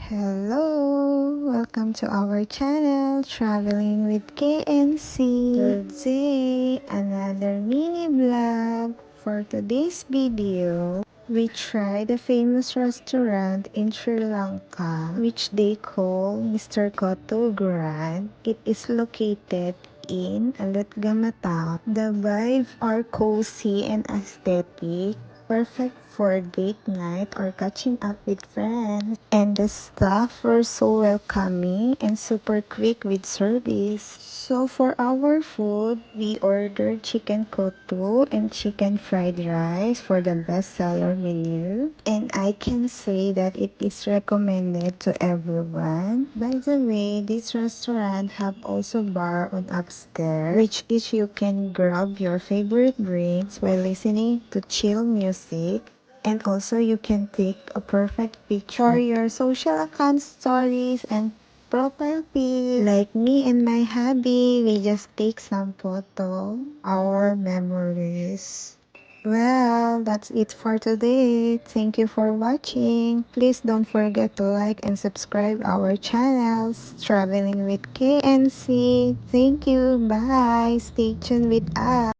Hello! Welcome to our channel, Traveling with KNC. Today, another mini vlog. For today's video, we tried a famous restaurant in Sri Lanka, which they call Mr. Koto Grand. It is located in Alutgamata. The vibes are cozy and aesthetic, perfect for date night or catching up with friends. And the staff were so welcoming and super quick with service. So for our food, we ordered chicken koto and chicken fried rice for the bestseller menu. And I can say that it is recommended to everyone. By the way, this restaurant have also bar on upstairs, which is you can grab your favorite drinks while listening to chill music. And also you can take a perfect picture for your social account stories and profile pic. Like me and my hubby, we just take some photo, our memories. Well, that's it for today. Thank you for watching. Please don't forget to like and subscribe our channels, Traveling with KNC. Thank you. Bye. Stay tuned with us.